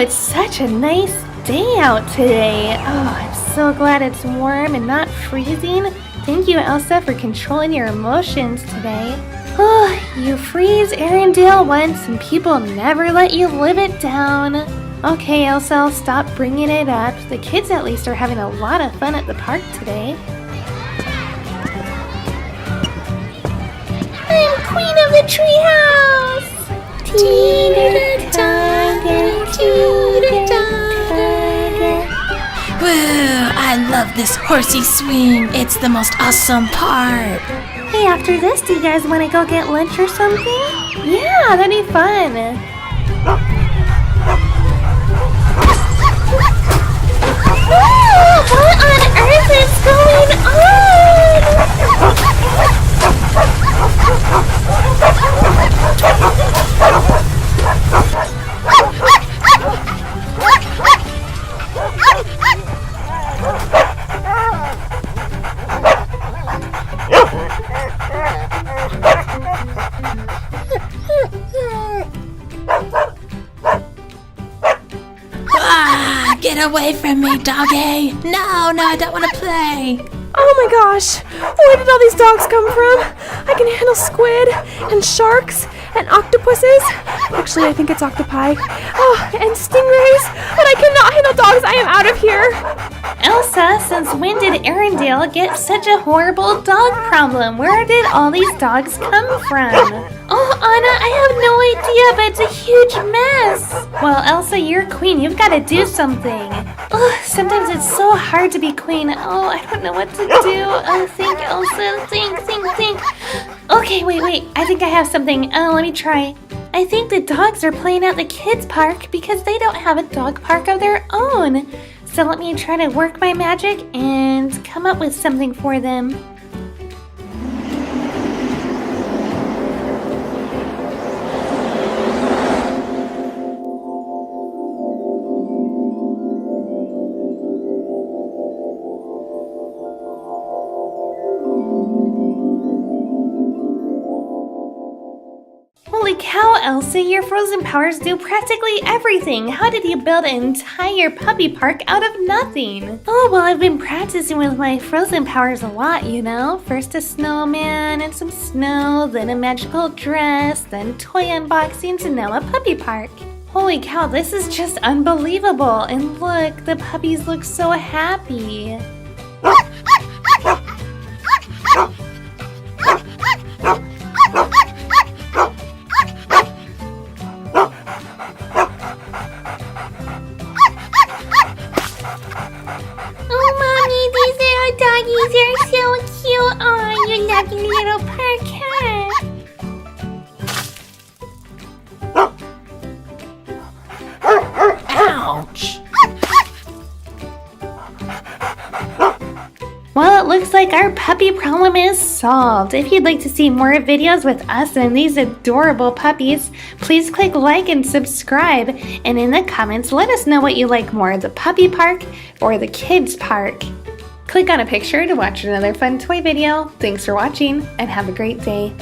it's such a nice day out today. Oh, I'm so glad it's warm and not freezing. Thank you, Elsa, for controlling your emotions today. Oh, you freeze Arendelle once and people never let you live it down. Okay, Elsa, I'll stop bringing it up. The kids at least are having a lot of fun at the park today. I'm queen of the treehouse! Woo! I love this horsey swing. It's the most awesome part. Hey, after this, do you guys want to go get lunch or something? Yeah, that'd be fun. What on earth is going on? Get away from me, doggy! No, I don't want to play. Oh my gosh, where did all these dogs come from? I can handle squid and sharks and octopuses. Actually, I think it's octopi. Oh, and stingrays, but I cannot handle dogs. I am out of here. Elsa, since when did Arendelle get such a horrible dog problem? Where did all these dogs come from? Oh, Anna, I have no idea, but it's a huge mess. Well, Elsa, you're queen. You've got to do something. Oh, sometimes it's so hard to be queen. Oh, I don't know what to do. Oh, think, Elsa. Think. Okay, wait. I think I have something. Let me try. I think the dogs are playing at the kids' park because they don't have a dog park of their own. So let me try to work my magic and come up with something for them. Holy cow, Elsa, your frozen powers do practically everything. How did you build an entire puppy park out of nothing? Oh, well, I've been practicing with my frozen powers a lot, you know? First a snowman and some snow, then a magical dress, then toy unboxings, and now a puppy park. Holy cow, this is just unbelievable. And look, the puppies look so happy. Doggies are so cute. Oh, you lucky little park cat. Ouch! Well, it looks like our puppy problem is solved. If you'd like to see more videos with us and these adorable puppies, please click like and subscribe. And in the comments, let us know what you like more, the puppy park or the kids park. Click on a picture to watch another fun toy video. Thanks for watching and have a great day.